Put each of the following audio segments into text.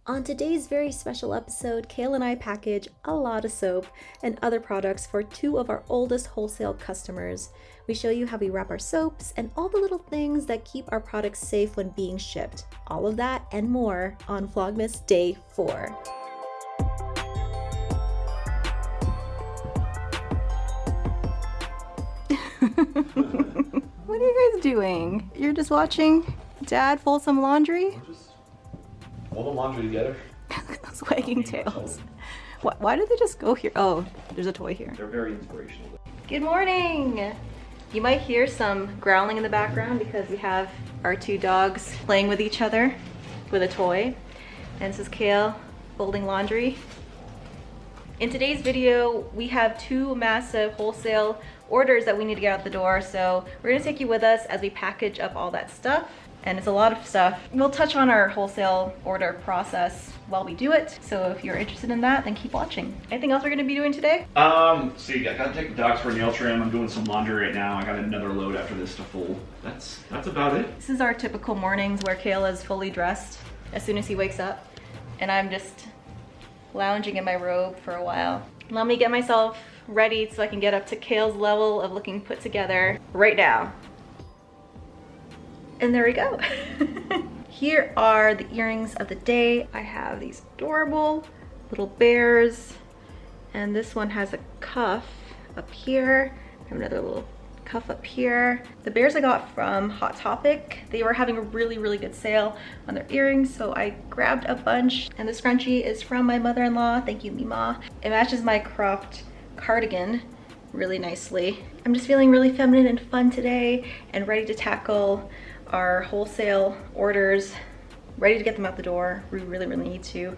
On today's very special episode, Kale and I package a lot of soap and other products for two of our oldest wholesale customers. We show you how we wrap our soaps and all the little things that keep our products safe when being shipped. All of that and more on Vlogmas Day 4. What are you guys doing? You're just watching Dad fold some laundry? All the laundry together. Those wagging tails. Why did they just go here? Oh, there's a toy here. They're very inspirational. Good morning! You might hear some growling in the background because we have our two dogs playing with each other with a toy. And this is Kale folding laundry. In today's video, we have two massive wholesale orders that we need to get out the door. So we're gonna take you with us as we package up all that stuff. And it's a lot of stuff. We'll touch on our wholesale order process while we do it. So if you're interested in that, then keep watching. Anything else we're gonna be doing today? See, I gotta take the dogs for a nail trim. I'm doing some laundry right now. I got another load after this to fold. That's about it. This is our typical mornings where Kale is fully dressed as soon as he wakes up. And I'm just lounging in my robe for a while. Let me get myself ready so I can get up to Kale's level of looking put together right now. And there we go. Here are the earrings of the day. I have these adorable little bears, and this one has a cuff up here. I have another little cuff up here. The bears I got from Hot Topic. They were having a really good sale on their earrings, so I grabbed a bunch. And the scrunchie is from my mother-in-law. Thank you, Mima. It matches my cropped cardigan really nicely. I'm just feeling really feminine and fun today and ready to tackle our wholesale orders, ready to get them out the door. We really need to,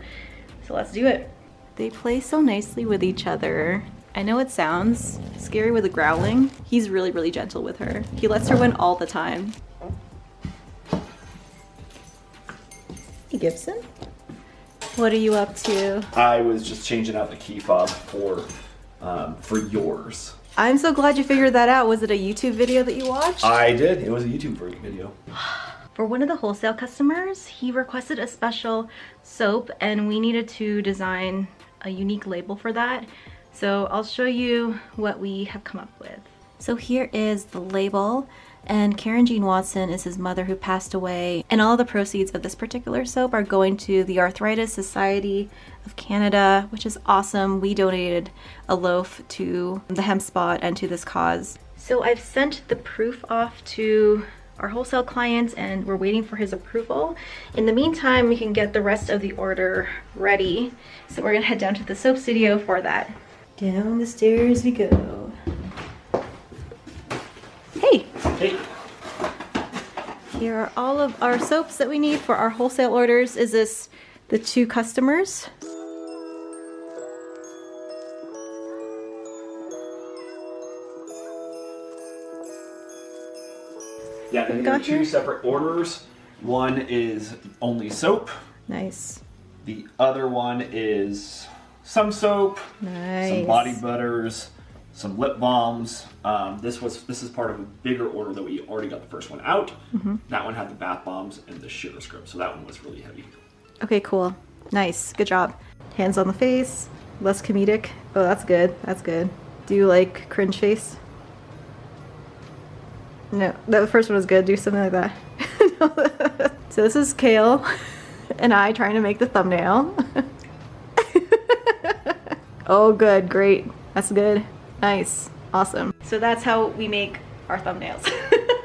so let's do it. They play so nicely with each other. I know it sounds scary with the growling. He's really gentle with her. He lets her win all the time. Hey Gibson, what are you up to? I was just changing out the key fob for yours. I'm so glad you figured that out. Was it a YouTube video that you watched? I did. It was a YouTube video. For one of the wholesale customers, he requested a special soap and we needed to design a unique label for that. So I'll show you what we have come up with. So here is the label, and Karen Jean Watson is his mother who passed away, and all the proceeds of this particular soap are going to the Arthritis Society of Canada, which is awesome. We donated a loaf to the hemp spot and to this cause. So I've sent the proof off to our wholesale clients and we're waiting for his approval. In the meantime, we can get the rest of the order ready. So we're gonna head down to the soap studio for that. Down the stairs we go. Hey! Hey! Here are all of our soaps that we need for our wholesale orders. Is this the two customers? Yeah, and there are two separate orders. One is only soap. Nice. The other one is some soap, some body butters, some lip balms. This is part of a bigger order that we already got the first one out. That one had the bath bombs and the sugar scrub, so that one was really heavy. Okay, cool. Nice. Good job. Hands on the face. Less comedic. Oh, that's good. That's good. Do you like cringe face? No, the first one was good. Do something like that. So this is Kale and I trying to make the thumbnail. Oh, good. Great. That's good. Nice. Awesome. So that's how we make our thumbnails.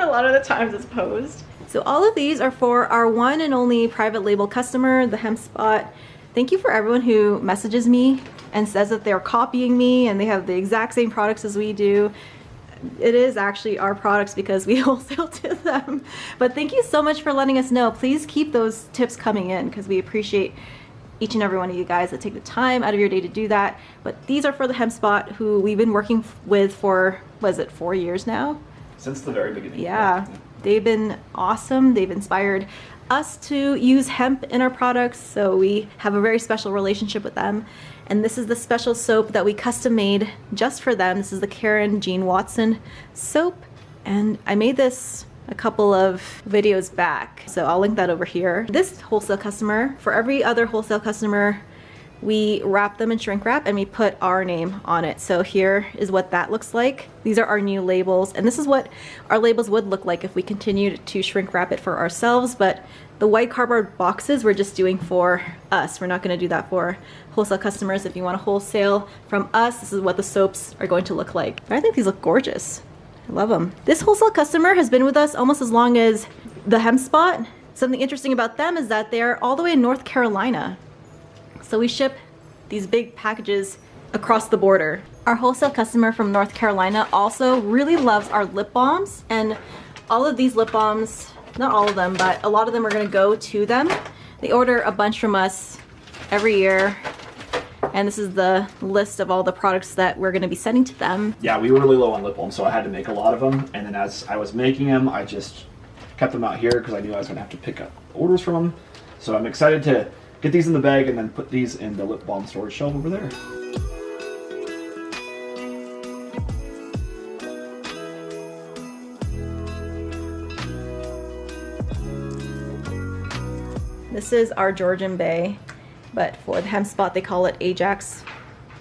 A lot of the times it's posed. So all of these are for our one and only private label customer, the Hemp Spot. Thank you for everyone who messages me and says that they're copying me and they have the exact same products as we do. It is actually our products because we wholesale to them. But thank you so much for letting us know. Please keep those tips coming in because we appreciate each and every one of you guys that take the time out of your day to do that. But these are for the Hemp Spot, who we've been working with for, was it 4 years now? Since the very beginning. Yeah. They've been awesome. They've inspired us to use hemp in our products, so we have a very special relationship with them. And this is the special soap that we custom made just for them. This is the Karen Jean Watson soap, and I made this a couple of videos back. So I'll link that over here. This wholesale customer, for every other wholesale customer, we wrap them in shrink wrap and we put our name on it. So here is what that looks like. These are our new labels, and this is what our labels would look like if we continued to shrink wrap it for ourselves. But the white cardboard boxes we're just doing for us. We're not going to do that for wholesale customers. If you want to wholesale from us, this is what the soaps are going to look like. But I think these look gorgeous. I love them. This wholesale customer has been with us almost as long as the Hem Spot. Something interesting about them is that they're all the way in North Carolina. So we ship these big packages across the border. Our wholesale customer from North Carolina also really loves our lip balms, and all of these lip balms, not all of them, but a lot of them are gonna go to them. They order a bunch from us every year, and this is the list of all the products that we're gonna be sending to them. Yeah, we were really low on lip balm, so I had to make a lot of them, and then as I was making them, I just kept them out here because I knew I was gonna have to pick up orders from them. So I'm excited to get these in the bag and then put these in the lip balm storage shelf over there. This is our Georgian Bay, but for the Hem Spot they call it Ajax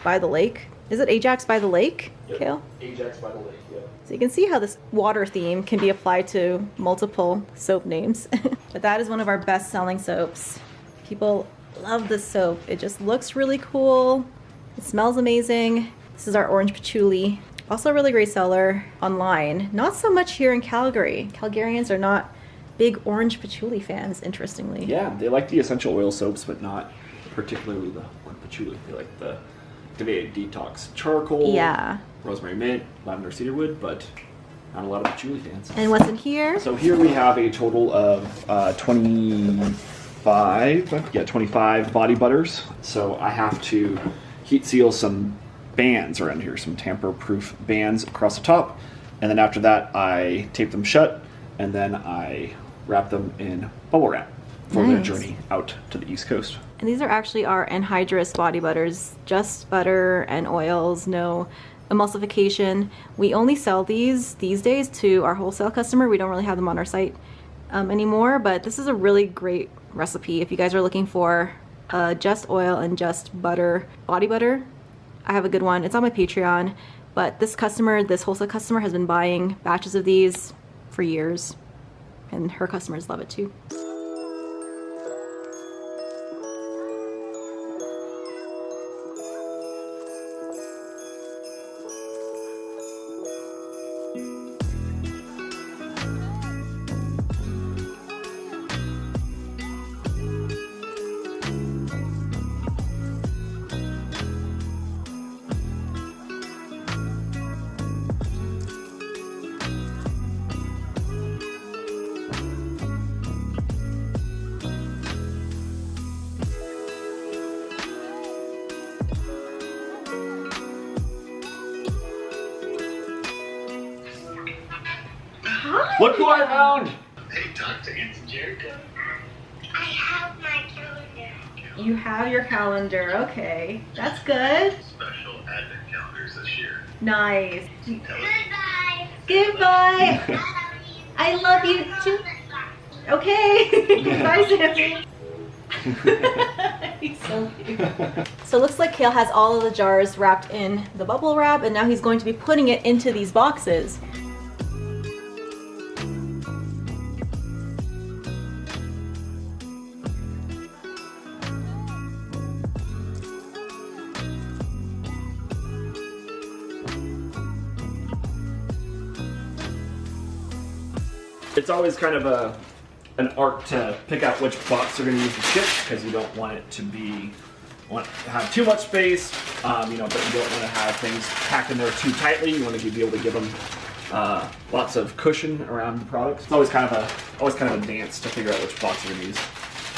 by the Lake. Is it Ajax by the Lake, Yep. Kale? Ajax by the lake, yeah. So you can see how this water theme can be applied to multiple soap names. But that is one of our best-selling soaps. People love this soap. It just looks really cool. It smells amazing. This is our orange patchouli. Also a really great seller online. Not so much here in Calgary. Calgarians are not big orange patchouli fans, interestingly. Yeah, they like the essential oil soaps, but not particularly the orange patchouli. They like the activated detox charcoal, Yeah. rosemary mint, lavender cedarwood, but not a lot of patchouli fans. And what's in here? So here we have a total of 25 body butters. So I have to heat seal some bands around here, some tamper-proof bands across the top. And then after that, I tape them shut, and then I wrap them in bubble wrap for their Nice. journey out to the East Coast. And these are actually our anhydrous body butters, just butter and oils, no emulsification. We only sell these days to our wholesale customer. We don't really have them on our site anymore, but this is a really great recipe if you guys are looking for just oil and just butter body butter. I have a good one. It's on my Patreon, but this wholesale customer has been buying batches of these for years, and her customers love it too. Look who I found! Hey, Dr. Hanson Jericho. I have my calendar. You have your calendar, okay. That's good. Special advent calendars this year. Nice. Goodbye. Goodbye. I love you too. Okay. Bye, Sammy. He's so cute. So it looks like Kale has all of the jars wrapped in the bubble wrap, and now he's going to be putting it into these boxes. It's always kind of an art to pick out which box you're going to use to ship, because you don't want it to have too much space, but you don't want to have things packed in there too tightly. You want to be able to give them lots of cushion around the products. It's always kind of a dance to figure out which box you're going to use.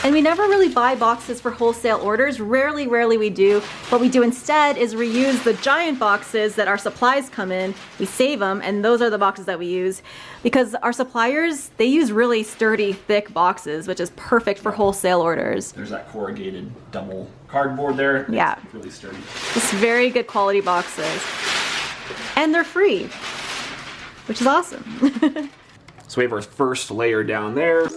And we never really buy boxes for wholesale orders. Rarely we do. What we do instead is reuse the giant boxes that our supplies come in. We save them, and those are the boxes that we use. Because our suppliers, they use really sturdy, thick boxes, which is perfect for wholesale orders. There's that corrugated double cardboard there. Yeah. It's really sturdy. Just very good quality boxes. And they're free, which is awesome. So we have our first layer down there.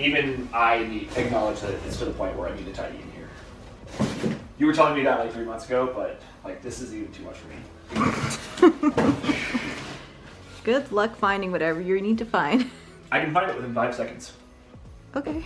Even I acknowledge that it's to the point where I need to tidy in here. You were telling me that like 3 months ago, but like this is even too much for me. Good luck finding whatever you need to find. I can find it within 5 seconds. Okay.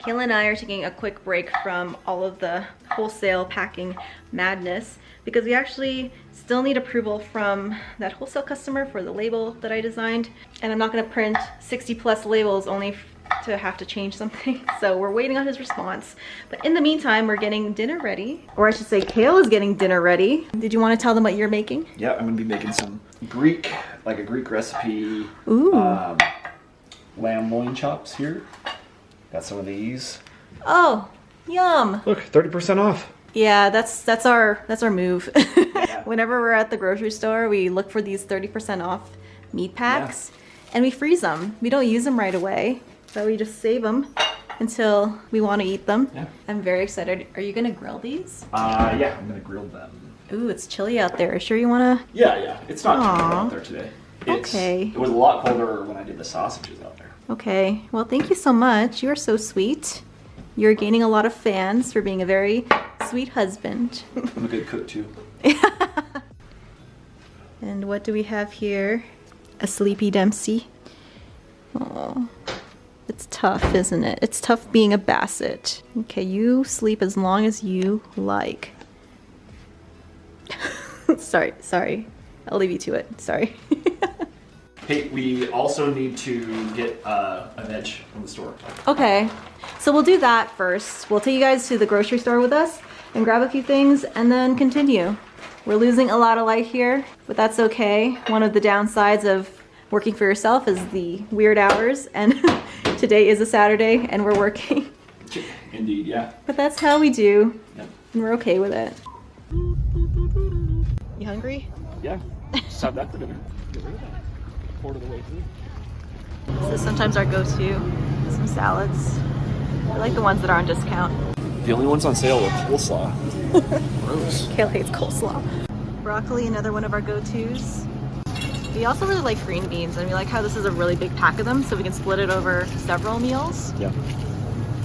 Kayla and I are taking a quick break from all of the wholesale packing madness because we actually still need approval from that wholesale customer for the label that I designed. And I'm not gonna print 60 plus labels only to have to change something. So we're waiting on his response. But in the meantime, we're getting dinner ready. Or I should say Kayla's getting dinner ready. Did you wanna tell them what you're making? Yeah, I'm gonna be making some Greek, like a Greek recipe. Ooh. Lamb loin chops here. Got some of these. Oh, yum. Look, 30% off. Yeah, that's our move. Yeah. Whenever we're at the grocery store, we look for these 30% off meat packs and we freeze them. We don't use them right away, so we just save them until we want to eat them. Yeah. I'm very excited. Are you gonna grill these? Yeah, I'm gonna grill them. Ooh, it's chilly out there. Sure you wanna? Yeah. It's not too cold Aw. out there today. Okay. It was a lot colder when I did the sausages out there. Okay, well thank you so much. You are so sweet. You're gaining a lot of fans for being a very sweet husband. I'm a good cook too. And what do we have here? A sleepy Dempsey. Oh, it's tough, isn't it? It's tough being a Basset. Okay, you sleep as long as you like. Sorry. I'll leave you to it. Sorry. Hey, we also need to get a veg from the store. Okay, so we'll do that first. We'll take you guys to the grocery store with us and grab a few things and then continue. We're losing a lot of light here, but that's okay. One of the downsides of working for yourself is the weird hours, and today is a Saturday and we're working. Indeed, yeah. But that's how we do, Yep. and we're okay with it. You hungry? Yeah, just have that for dinner. Get rid of that. Quarter of the way through. This is sometimes our go-to, some salads. I like the ones that are on discount. The only ones on sale are coleslaw. Gross. Kale hates coleslaw. Broccoli, another one of our go-tos. We also really like green beans, and we like how this is a really big pack of them, so we can split it over several meals. Yeah.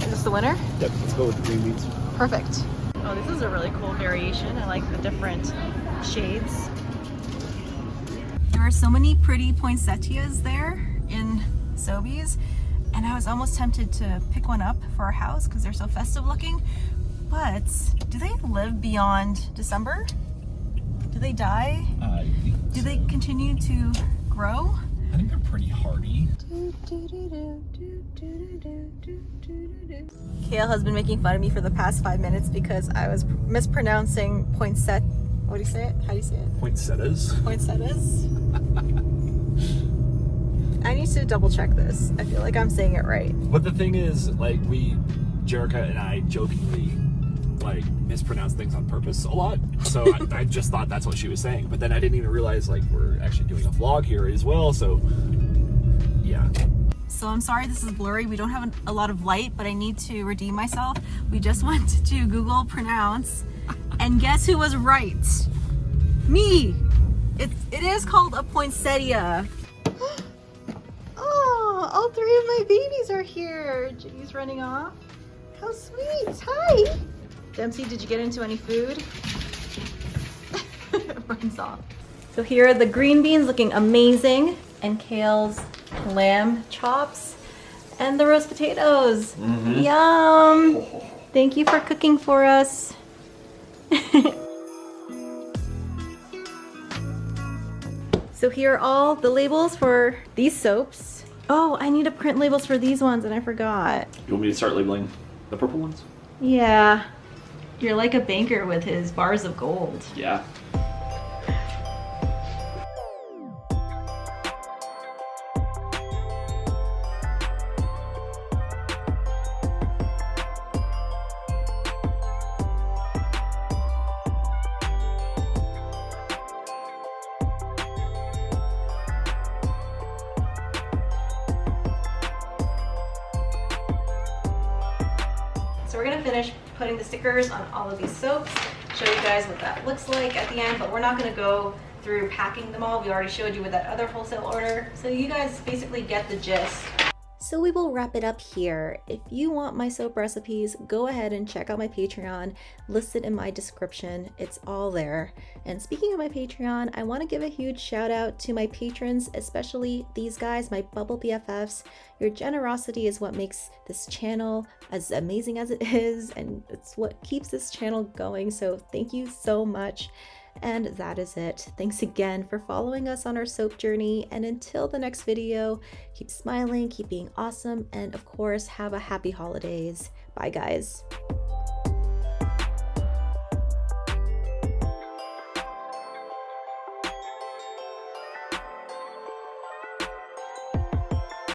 Is this the winner? Yep, let's go with the green beans. Perfect. Oh, this is a really cool variation. I like the different shades. There are so many pretty poinsettias there in Sobeys, and I was almost tempted to pick one up for our house because they're so festive looking. But do they live beyond December? Do they die? Do they continue to grow? I think they're pretty hardy. Kale has been making fun of me for the past 5 minutes because I was mispronouncing poinset. What do you say it? How do you say it? Poinsettias. Poinsettias? I need to double check this. I feel like I'm saying it right. But the thing is, like, Jerica and I jokingly, like, mispronounce things on purpose a lot. So I just thought that's what she was saying. But then I didn't even realize, like, we're actually doing a vlog here as well. So, yeah. So I'm sorry this is blurry. We don't have a lot of light, but I need to redeem myself. We just went to Google pronounce, and guess who was right? Me! It is called a poinsettia. Oh, all 3 of my babies are here. Ginny's running off. How sweet. Hi. Dempsey, did you get into any food? Runs off. So here are the green beans looking amazing, and Kale's lamb chops, and the roast potatoes. Yum. Thank you for cooking for us. So here are all the labels for these soaps. Oh, I need to print labels for these ones and I forgot. You want me to start labeling the purple ones? Yeah. You're like a banker with his bars of gold. Yeah. So we're gonna finish putting the stickers on all of these soaps, show you guys what that looks like at the end, but we're not gonna go through packing them all. We already showed you with that other wholesale order. So you guys basically get the gist. So we will wrap it up here. If you want my soap recipes, go ahead and check out my Patreon, listed in my description. It's all there. And speaking of my Patreon, I want to give a huge shout out to my patrons, especially these guys, my Bubble BFFs. Your generosity is what makes this channel as amazing as it is, and it's what keeps this channel going. So thank you so much. And that is it. Thanks again for following us on our soap journey. And until the next video, keep smiling, keep being awesome, and of course, have a happy holidays. Bye, guys.